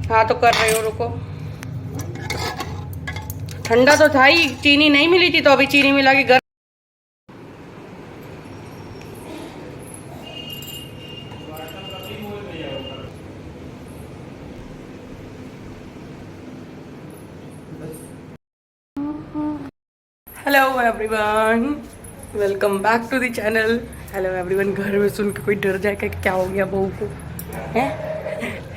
हाँ तो कर रही हो, रुको। ठंडा तो था ही, चीनी नहीं मिली थी तो अभी चीनी मिला के गर्म। Hello everyone, welcome back to the channel. Hello everyone, घर में सुन के कोई डर जाएगा कि क्या हो गया बहू को, है।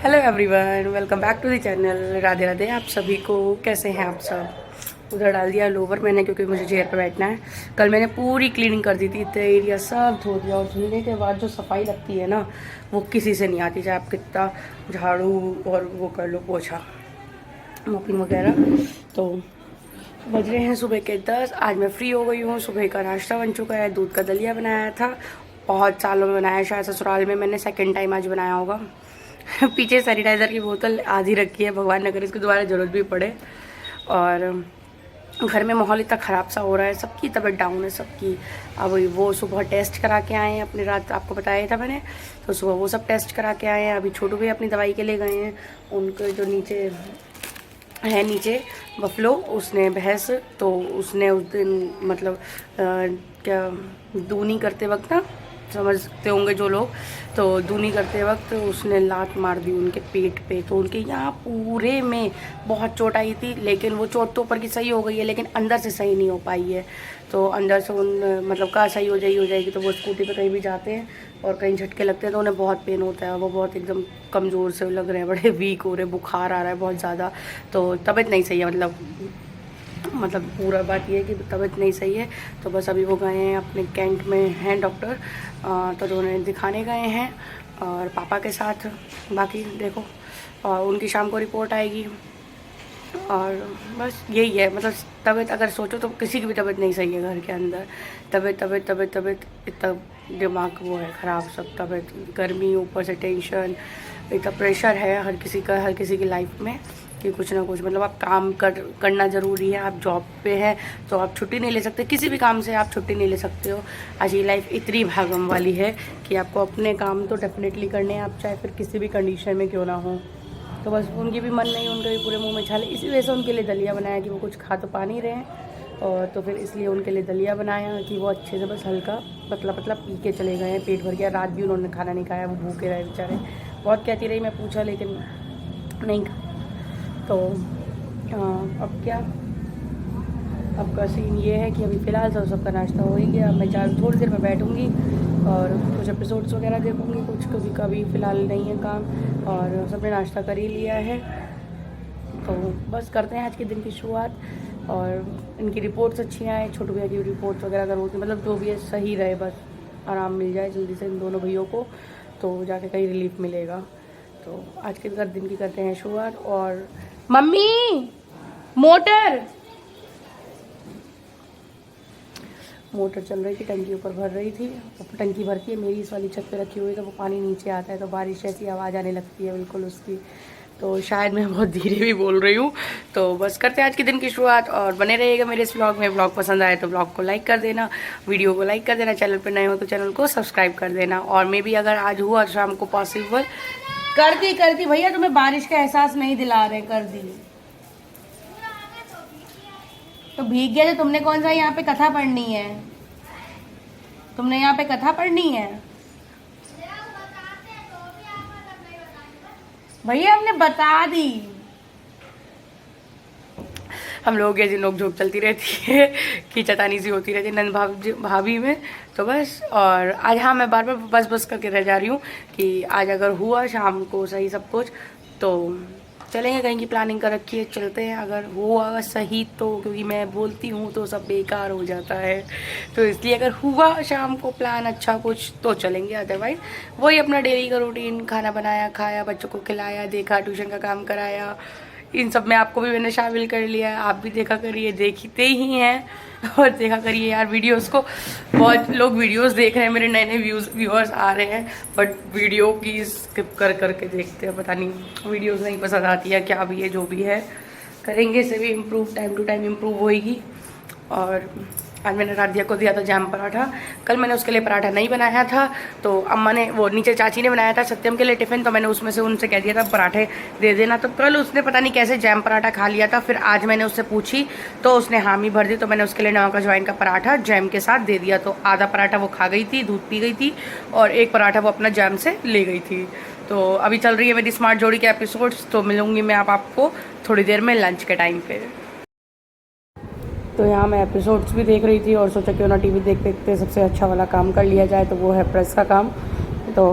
Hello everyone, welcome back to the channel. Radhe Radhe आप सभी को, कैसे हैं आप सब। उधर डाल दिया लोवर मैंने क्योंकि मुझे चेयर पर बैठना है। कल मैंने पूरी क्लीनिंग कर दी थी, इतना एरिया सब धो दिया। और धुलने के बाद जो सफाई लगती है ना, वो किसी से नहीं आती, चाहे आप कितना झाड़ू और वो कर लो, पोछा मॉपिंग वगैरह। तो बज रहे हैं सुबह के 10। आज मैं फ्री हो गई हूँ। सुबह का नाश्ता बन चुका है, दूध का दलिया बनाया था, बहुत सालों में बनाया, शायद ससुराल में मैंने सेकंड टाइम आज बनाया होगा। पीछे सैनिटाइज़र की बोतल आधी रखी है, भगवान न करे इसकी दोबारा ज़रूरत भी पड़े। और घर में माहौल इतना ख़राब सा हो रहा है, सबकी तबीयत डाउन है सबकी। अब वो सुबह टेस्ट करा के आए हैं अपने, रात आपको बताया था मैंने, तो सुबह वो सब टेस्ट करा के आए हैं। अभी छोटू भी अपनी दवाई के लिए गए हैं। उनके जो नीचे है, नीचे बफलो, उसने भैंस, तो उसने उस दिन मतलब क्या दूनी करते वक्त ना, समझते होंगे जो लोग, तो दूनी करते वक्त उसने लात मार दी उनके पेट पे। तो उनके यहाँ पूरे में बहुत चोट आई थी, लेकिन वो चोट तो ऊपर की सही हो गई है, लेकिन अंदर से सही नहीं हो पाई है। तो अंदर से उन मतलब कहाँ सही हो जाएगी। तो वो स्कूटी पे कहीं भी जाते हैं और कहीं झटके लगते हैं तो उन्हें बहुत पेन होता है। वो बहुत एकदम कमज़ोर से लग रहे हैं, बड़े वीक हो रहे हैं, बुखार आ रहा है बहुत ज़्यादा। तो तबीयत नहीं सही है, मतलब पूरा बात ये है कि तबीयत नहीं सही है। तो बस अभी वो गए हैं अपने कैंट में हैं डॉक्टर, तो उन्हें दिखाने गए हैं और पापा के साथ। बाकी देखो, और उनकी शाम को रिपोर्ट आएगी। और बस यही है, मतलब तबीयत अगर सोचो तो किसी की भी तबीयत नहीं सही है घर के अंदर। तबीयत इतना दिमाग वो है ख़राब सब। तबीयत, गर्मी, ऊपर से टेंशन, इतना प्रेशर है हर किसी की लाइफ में कि कुछ ना कुछ, मतलब आप काम करना ज़रूरी है। आप जॉब पे हैं तो आप छुट्टी नहीं ले सकते, किसी भी काम से आप छुट्टी नहीं ले सकते हो। आज ये लाइफ इतनी भागम वाली है कि आपको अपने काम तो डेफिनेटली करने हैं, आप चाहे फिर किसी भी कंडीशन में क्यों ना हो। तो बस उनकी भी मन नहीं, उनके भी पूरे मुंह में छाले, इसी वजह से उनके लिए दलिया बनाया कि वो कुछ खा तो पा नहीं रहे हैं। और तो फिर इसलिए उनके लिए दलिया बनाया कि वो अच्छे से बस हल्का पतला पी के चले गए हैं, पेट भर गया। रात भी उन्होंने खाना नहीं खाया, वो भूखे रहे बेचारे। बहुत कहती रही, मैं पूछा लेकिन नहीं खा। तो अब क्या, अब का सीन ये है कि अभी फ़िलहाल तो सबका नाश्ता हो ही गया। मैं थोड़ी देर में बैठूँगी और कुछ एपिसोड्स वगैरह देखूँगी, कुछ कभी फ़िलहाल नहीं है काम, और सबने नाश्ता कर ही लिया है। तो बस करते हैं आज के दिन की शुरुआत। और इनकी रिपोर्ट्स अच्छी आए, छोटू भैया की रिपोर्ट्स वगैरह अगर होती, मतलब जो भी है सही रहे, बस आराम मिल जाए जल्दी से इन दोनों भैयों को, तो जाके कहीं रिलीफ मिलेगा। तो आज के दिन की करते हैं शुरुआत। और मम्मी मोटर चल रही थी, टंकी ऊपर भर रही थी। टंकी भरती है मेरी इस वाली छत पे रखी हुई है, तो वो पानी नीचे आता है तो बारिश ऐसी आवाज़ आने लगती है बिल्कुल उसकी। तो शायद मैं बहुत धीरे भी बोल रही हूँ। तो बस करते हैं आज के दिन की शुरुआत, और बने रहिएगा मेरे इस व्लॉग में। व्लॉग पसंद आए तो व्लॉग को लाइक कर देना, वीडियो को लाइक कर देना, चैनल पर नए हो तो चैनल को सब्सक्राइब कर देना। और मे भी अगर आज हुआ शाम को पॉसिबल, कर दी भैया, तुम्हें बारिश का एहसास नहीं दिला रहे, कर दी तो भीग गया। तो तुमने कौन सा यहाँ पे कथा पढ़नी है, तुमने यहाँ पे कथा पढ़नी है भैया, हमने बता दी। हम लोग ऐसी नोक झोंक चलती रहती है कि चतानी सी होती रहती है नंद भाभी में। तो बस, और आज हाँ मैं बार बार बस करके रह जा रही हूँ कि आज अगर हुआ शाम को सही सब कुछ तो चलेंगे, कहीं की प्लानिंग कर रखी है, चलते हैं। अगर हुआ सही तो, क्योंकि मैं बोलती हूँ तो सब बेकार हो जाता है, तो इसलिए अगर हुआ शाम को प्लान अच्छा कुछ तो चलेंगे। अदरवाइज वही अपना डेली का रूटीन, खाना बनाया, खाया, बच्चों को खिलाया, देखा, ट्यूशन का काम कराया, इन सब में आपको भी मैंने शामिल कर लिया है। आप भी देखा करिए, देखते ही हैं और देखा करिए यार वीडियोस को। बहुत लोग वीडियोस देख रहे हैं, मेरे नए व्यूअर्स आ रहे हैं, बट वीडियो की स्किप करके देखते हैं। पता नहीं वीडियोस नहीं पसंद आती है, क्या भी है जो भी है, करेंगे इसे भी improve, time to time improve होएगी। और आज मैंने राधिया को दिया था जैम पराठा। कल मैंने उसके लिए पराठा नहीं बनाया था, तो अम्मा ने, वो नीचे चाची ने बनाया था सत्यम के लिए टिफ़िन, तो मैंने उसमें से उनसे कह दिया था पराठे दे देना। तो कल उसने पता नहीं कैसे जैम पराठा खा लिया था। फिर आज मैंने उससे पूछी तो उसने हामी भर दी, तो मैंने उसके लिए नमक अजवाइन का पराठा जैम के साथ दे दिया। तो आधा पराठा वो खा गई थी, दूध पी गई थी, और एक पराठा वो अपना जैम से ले गई थी। तो अभी चल रही है मेरी स्मार्ट जोड़ी के एपिसोड्स, तो मिलूंगी मैं आपको थोड़ी देर में लंच के टाइम पे। तो यहाँ मैं एपिसोड्स भी देख रही थी और सोचा क्यों ना टीवी देखते देखते सबसे अच्छा वाला काम कर लिया जाए, तो वो है प्रेस का काम। तो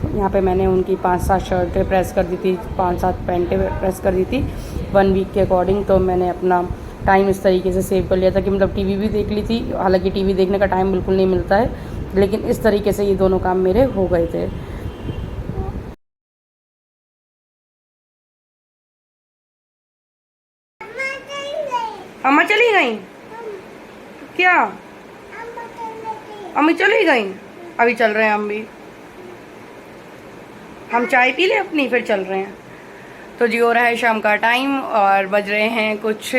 यहाँ पे मैंने उनकी 5-7 शर्टें प्रेस कर दी थी, 5-7 पैंटें प्रेस कर दी थी 1 वीक के अकॉर्डिंग। तो मैंने अपना टाइम इस तरीके से सेव कर लिया था कि मतलब टीवी भी देख ली थी, हालांकि टीवी देखने का टाइम बिल्कुल नहीं मिलता है, लेकिन इस तरीके से ये दोनों काम मेरे हो गए थे। अम्मा चली गई क्या? अम्मी चली गई? अभी चल रहे हैं हम भी, हम चाय पी ले अपनी फिर चल रहे हैं। तो जी हो रहा है शाम का टाइम और बज रहे हैं कुछ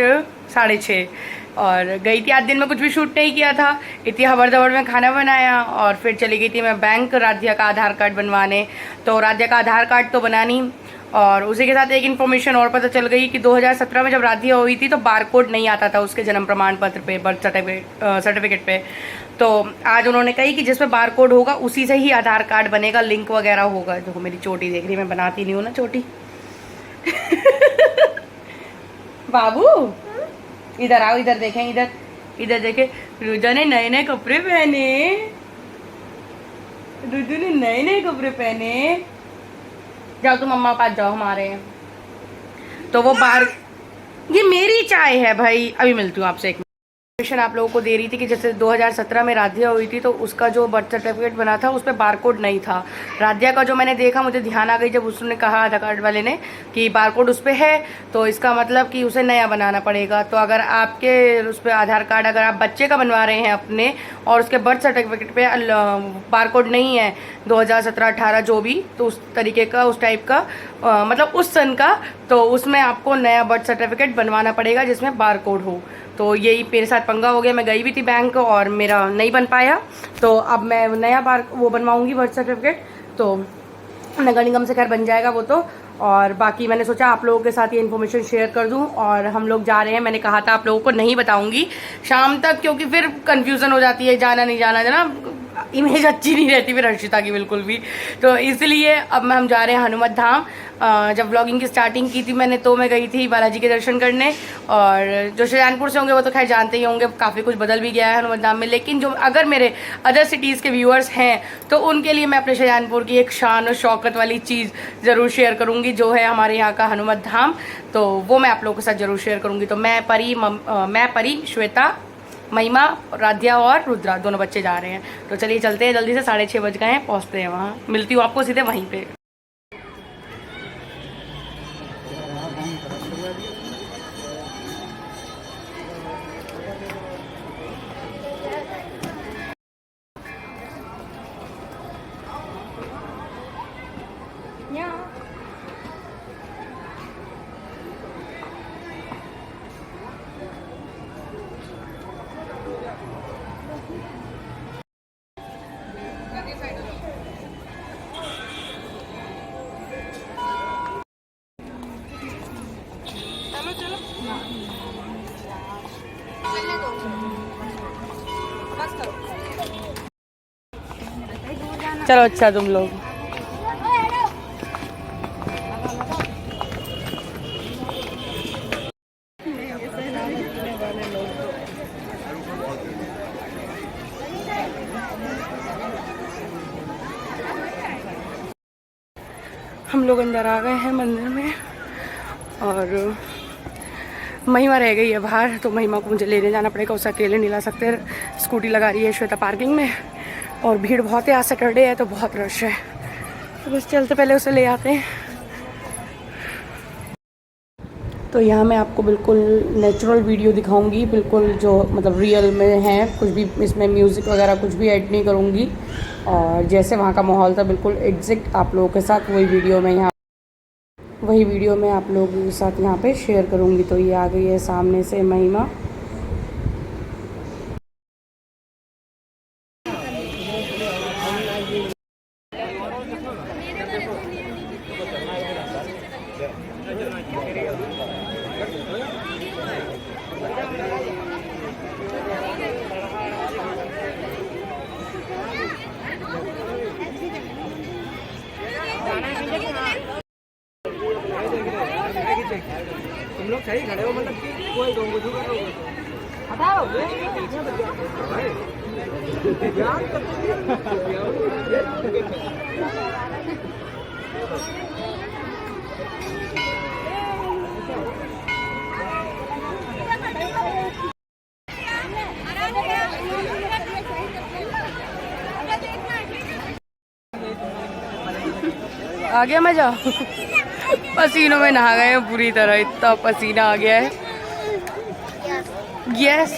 6:30, और गई थी आज दिन में कुछ भी शूट नहीं किया था, इतनी हबड़ दबड़ में खाना बनाया और फिर चली गई थी मैं बैंक राधिया का आधार कार्ड बनवाने। तो राधिया का आधार कार्ड तो बना नहीं, और उसी के साथ एक इन्फॉर्मेशन और पता चल गई कि 2017 में जब राधिया हुई थी तो बारकोड नहीं आता था उसके जन्म प्रमाण पत्र पे, बर्थ सर्टिफिकेट पे। तो आज उन्होंने कही कि जिसमें बारकोड होगा उसी से ही आधार कार्ड बनेगा, लिंक वगैरह होगा। देखो मेरी चोटी देख रही, मैं बनाती नहीं हूँ ना चोटी। बाबू इधर आओ, इधर देखें, इधर इधर देखें। रुजा ने नए नए कपड़े पहने, रुजू ने नए नए कपड़े पहने। जाओ तुम मम्मा पास जाओ, हमारे हैं। तो वो बाहर, ये मेरी चाय है भाई, अभी मिलती हूँ आपसे। एक क्वेश्चन आप लोगों को दे रही थी कि जैसे 2017 में राधिया हुई थी तो उसका जो बर्थ सर्टिफिकेट बना था उस पर बारकोड नहीं था। राधिया का जो मैंने देखा, मुझे ध्यान आ गई जब उसने कहा आधार कार्ड वाले ने कि बारकोड उस पर है, तो इसका मतलब कि उसे नया बनाना पड़ेगा। तो अगर आपके उस पर आधार कार्ड, अगर आप बच्चे का बनवा रहे हैं अपने और उसके बर्थ सर्टिफिकेट पे बारकोड नहीं है 2017-18 जो भी, तो उस तरीके का, उस टाइप का, मतलब उस सन का, तो उसमें आपको नया बर्थ सर्टिफिकेट बनवाना पड़ेगा जिसमें बारकोड हो। तो यही मेरे साथ पंगा हो गया। मैं गई भी थी बैंक और मेरा नहीं बन पाया, तो अब मैं नया बार वो बनवाऊंगी बर्थ सर्टिफिकेट। तो नगर निगम से खैर बन जाएगा वो तो। और बाकी मैंने सोचा आप लोगों के साथ ये इन्फॉर्मेशन शेयर कर दूं, और हम लोग जा रहे हैं। मैंने कहा था आप लोगों को नहीं बताऊंगी शाम तक, क्योंकि फिर कन्फ्यूज़न हो जाती है, जाना नहीं जाना, ना इमेज अच्छी नहीं रहती फिर हर्षिता की बिल्कुल भी। तो इसलिए अब हम जा रहे हैं हनुमत धाम। जब व्लॉगिंग की स्टार्टिंग की थी मैंने, तो मैं गई थी बालाजी के दर्शन करने, और जो शाहजहानपुर से होंगे वो तो खैर जानते ही होंगे, काफ़ी कुछ बदल भी गया है हनुमत धाम में। लेकिन जो अगर मेरे अदर सिटीज़ के व्यूअर्स हैं तो उनके लिए मैं अपने शाहजहानपुर की एक शान और शौकत वाली चीज़ ज़रूर शेयर करूँगी, जो है हमारे यहाँ का हनुमत धाम। तो वो मैं आप लोगों के साथ ज़रूर शेयर करूँगी। तो मैं परी, श्वेता, महिमा, राधिया और रुद्रा, दोनों बच्चे जा रहे हैं। तो चलिए चलते हैं जल्दी से, 6:30 बज गए हैं, पहुँचते हैं वहाँ। मिलती हूँ आपको सीधे वहीं पे। चलो अच्छा तुम लोग। हम लोग अंदर आ गए हैं मंदिर में, और महिमा रह गई है बाहर, तो महिमा को मुझे लेने जाना पड़ेगा, उसे अकेले नहीं ला सकते। स्कूटी लगा रही है श्वेता पार्किंग में, और भीड़ बहुत है, आज सैटरडे है तो बहुत रश है। तो बस चलते पहले उसे ले आते हैं। तो यहाँ मैं आपको बिल्कुल नेचुरल वीडियो दिखाऊंगी, बिल्कुल जो मतलब रियल में है, कुछ भी इसमें म्यूज़िक वगैरह कुछ भी ऐड नहीं करूँगी, और जैसे वहाँ का माहौल था बिल्कुल एग्जैक्ट आप लोगों के साथ वही वीडियो मैं आप लोगों के साथ यहाँ पे शेयर करूँगी। तो ये आ गई है सामने से महिमा। तुम लोग सही खड़े हो, मतलब कि कोई दोगे झुका दोगे हटाओ आ गया मजा। पसीनों में नहा गए हैं पूरी तरह, इतना पसीना आ गया है। यस,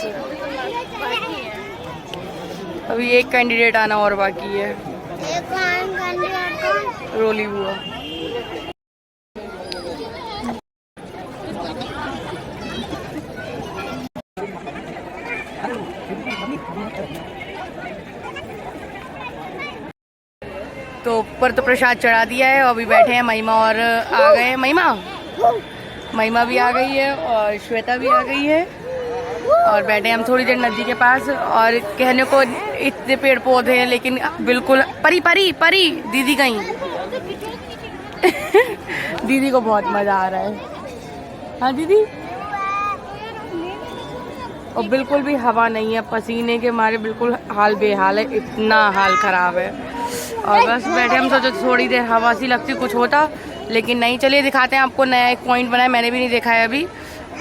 अभी एक कैंडिडेट आना और बाकी है, रोली बुआ। तो ऊपर तो प्रसाद चढ़ा दिया है, अभी बैठे हैं महिमा और आ गए हैं। महिमा भी आ गई है और श्वेता भी आ गई है और बैठे हैं हम थोड़ी देर नदी के पास। और कहने को इतने पेड़ पौधे हैं लेकिन बिल्कुल परी परी परी दीदी कहीं दीदी को बहुत मजा आ रहा है। हाँ दीदी, और बिल्कुल भी हवा नहीं है, पसीने के मारे बिल्कुल हाल बेहाल है, इतना हाल खराब है। और बस बैठे हम, सोचो थोड़ी देर हवा सी लगती कुछ होता, लेकिन नहीं। चलिए दिखाते हैं आपको, नया एक पॉइंट बना है, मैंने भी नहीं देखा है अभी,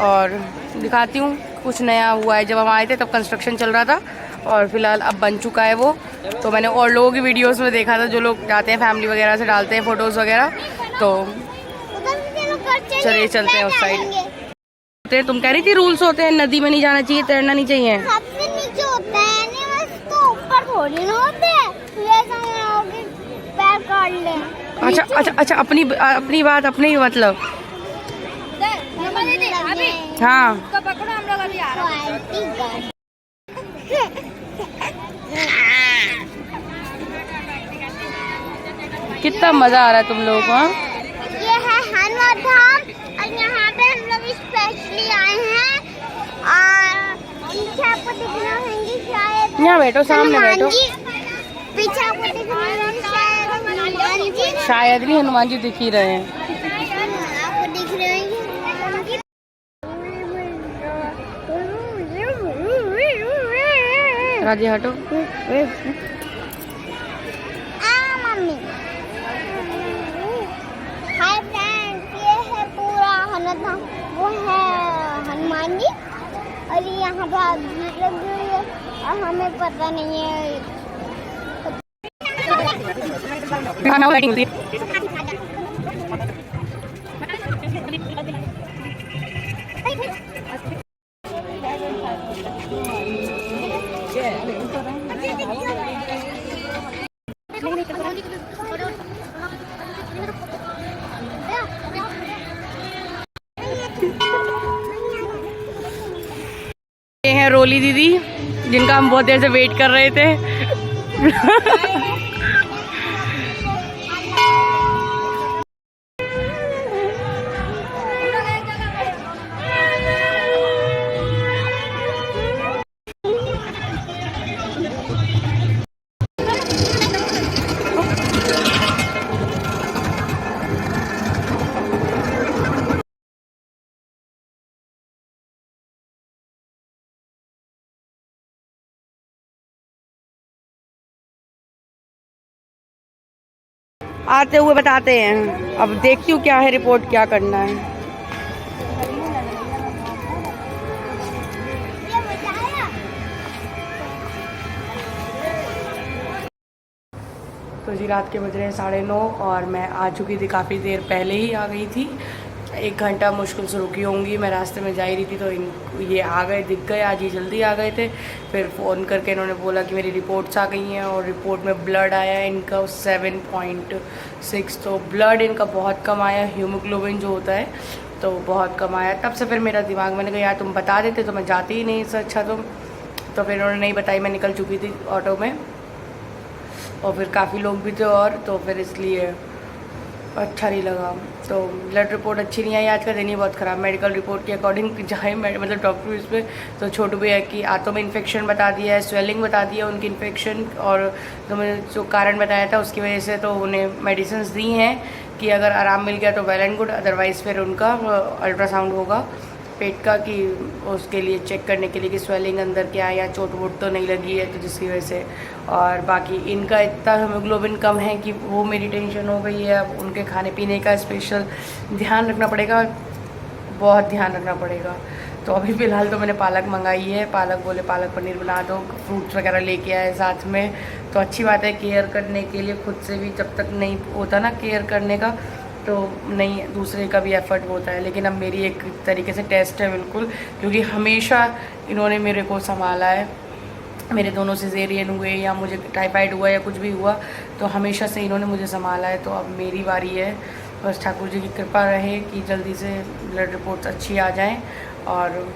और दिखाती हूँ। कुछ नया हुआ है, जब हम आए थे तब कंस्ट्रक्शन चल रहा था और फिलहाल अब बन चुका है वो। तो मैंने और लोगों की वीडियोस में देखा था, जो लोग जाते हैं फैमिली वगैरह से डालते हैं फ़ोटोज़ वगैरह। तो चलिए चलते हैं उस साइड। तुम कह रही थी रूल्स होते हैं, नदी में नहीं जाना चाहिए, तैरना नहीं चाहिए। सबसे नीचे होता है नहीं, बस तो ऊपर थोड़ी ना होते हैं, पैर काट ले। अच्छा अच्छा अच्छा, अपनी बात अपने ही मतलब। हाँ तो पकड़ो, हम लोग अभी आ रहे हैं। कितना मजा आ रहा है तुम लोगों को। ये है हनुमान धाम और यहाँ पे हम लोग स्पेशली आए हैं। और पीछे आपको दिखना होंगे शायद, यहाँ बैठो, सामने बैठो। पीछे आपको दिखना होंगे शायद हनुमान जी, शायद नहीं, हनुमान जी दिख ही रहे हैं। आपको दिख रहे होंगे हनुमान जी। राजी हटो। मम्मी, हाय फ्रेंड्स, ये है पूरा हनुमान, वो है हनुमान जी, और यहाँ पर भीड़ लगी हुई है और हमें पता नहीं है। ये हैं रोली दीदी, जिनका हम बहुत देर से वेट कर रहे थे। आते हुए बताते हैं, अब देखती हूँ क्या है रिपोर्ट, क्या करना है। तो जी रात के बज रहे हैं 9:30 और मैं आ चुकी थी, काफ़ी देर पहले ही आ गई थी। 1 घंटा मुश्किल से रुकी होंगी, मैं रास्ते में जा ही रही थी तो ये आ गए, दिख गए, आज ही जल्दी आ गए थे। फिर फ़ोन करके इन्होंने बोला कि मेरी रिपोर्ट्स आ गई हैं और रिपोर्ट में ब्लड आया है इनका 7.6, तो ब्लड इनका बहुत कम आया, हीमोग्लोबिन जो होता है तो बहुत कम आया। तब से फिर मेरा दिमाग, मैंने कहा यार तुम बता देते तो मैं जाती ही नहीं, इससे अच्छा तो फिर उन्होंने नहीं बताई, मैं निकल चुकी थी ऑटो में और फिर काफ़ी लोग भी थे और तो फिर इसलिए अच्छा नहीं लगा। तो ब्लड रिपोर्ट अच्छी नहीं आई, आज का दिन ही बहुत ख़राब। मेडिकल रिपोर्ट के अकॉर्डिंग जाए मतलब डॉक्टर इस पर तो छोटू भैया की आंतों में इन्फेक्शन बता दिया है, स्वेलिंग बता दिया उनकी इन्फेक्शन, और तो मैंने जो कारण बताया था उसकी वजह से तो उन्हें मेडिसिन दी हैं कि अगर आराम मिल गया तो वेल एंड गुड, अदरवाइज़ फिर उनका अल्ट्रासाउंड होगा पेट का, कि उसके लिए चेक करने के लिए कि स्वेलिंग अंदर क्या है या चोट वोट तो नहीं लगी है, तो जिसकी वजह से। और बाकी इनका इतना हीमोग्लोबिन कम है कि वो मेरी टेंशन हो गई है। अब उनके खाने पीने का स्पेशल ध्यान रखना पड़ेगा, बहुत ध्यान रखना पड़ेगा। तो अभी फ़िलहाल तो मैंने पालक मंगाई है, पालक बोले पालक पनीर बना दो, फ्रूट्स वगैरह लेके आए साथ में। तो अच्छी बात है, केयर करने के लिए खुद से भी जब तक नहीं होता ना केयर करने का, तो नहीं दूसरे का भी एफर्ट होता है। लेकिन अब मेरी एक तरीके से टेस्ट है बिल्कुल, क्योंकि हमेशा इन्होंने मेरे को संभाला है। मेरे दोनों सिजेरियन हुए या मुझे टाइफाइड हुआ या कुछ भी हुआ, तो हमेशा से इन्होंने मुझे संभाला है। तो अब मेरी बारी है, बस ठाकुर जी की कृपा रहे कि जल्दी से ब्लड रिपोर्ट्स अच्छी आ जाएं और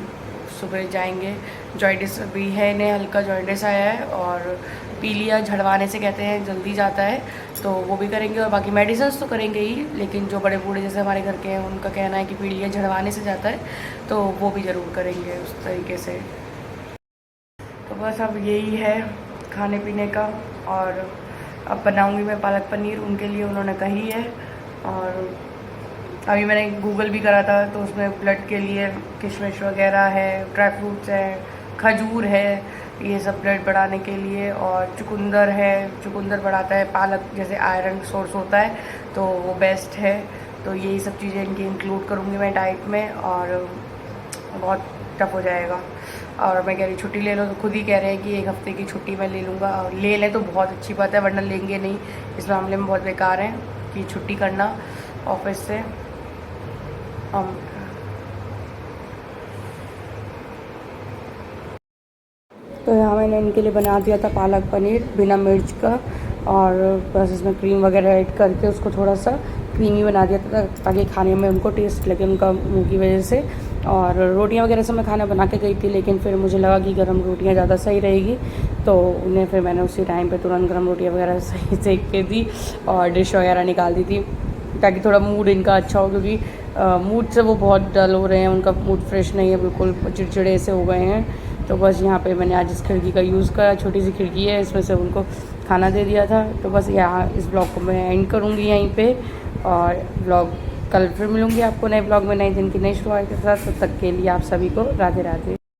सुबह जाएंगे। जॉइंटिस भी है, इन्हें हल्का जॉइंटिस आया है और पीलिया झड़वाने से कहते हैं जल्दी जाता है, तो वो भी करेंगे। और बाकी मेडिसिन तो करेंगे ही, लेकिन जो बड़े बूढ़े जैसे हमारे घर के हैं उनका कहना है कि पीलिया झड़वाने से जाता है, तो वो भी ज़रूर करेंगे उस तरीके से। तो बस अब यही है खाने पीने का। और अब बनाऊंगी मैं पालक पनीर उनके लिए, उन्होंने कही है। और अभी मैंने गूगल भी करा था, तो उसमें ब्लड के लिए किशमिश वगैरह है, ड्राई फ्रूट्स है, खजूर है, ये सब ब्लड बढ़ाने के लिए। और चुकंदर है, चुकंदर बढ़ाता है, पालक जैसे आयरन सोर्स होता है तो वो बेस्ट है। तो यही सब चीज़ें इनकी इंक्लूड करूँगी मैं डाइट में, और बहुत टफ हो जाएगा। और मैं कह रही छुट्टी ले लो, तो खुद ही कह रहे हैं कि 1 हफ्ते की छुट्टी मैं ले लूँगा। और ले लें तो बहुत अच्छी बात है, वरना लेंगे नहीं, इस मामले में बहुत बेकार है कि छुट्टी करना ऑफिस से। तो यहाँ मैंने इनके लिए बना दिया था पालक पनीर बिना मिर्च का, और बस इसमें क्रीम वगैरह ऐड करके उसको थोड़ा सा क्रीमी बना दिया था ताकि खाने में उनको टेस्ट लगे उनका मुँह की वजह से। और रोटियां वगैरह से मैं खाना बना के गई थी, लेकिन फिर मुझे लगा कि गर्म रोटियां ज़्यादा सही रहेगी, तो उन्हें फिर मैंने उसी टाइम पे तुरंत गर्म रोटियां वगैरह सही सेक के दी और डिश वगैरह निकाल दी थी, ताकि थोड़ा मूड इनका अच्छा हो। क्योंकि मूड से वो बहुत डल हो रहे हैं, उनका मूड फ्रेश नहीं है, बिल्कुल चिड़चिड़े से हो गए हैं। तो बस यहाँ पे मैंने आज इस खिड़की का यूज़ करा, छोटी सी खिड़की है, इसमें से उनको खाना दे दिया था। तो बस यहाँ इस ब्लॉग को मैं एंड करूँगी यहीं पे, और ब्लॉग कल फिर मिलूँगी आपको नए ब्लॉग में नए दिन की नई शुरुआत के साथ। तब तक के लिए आप सभी को राधे राधे।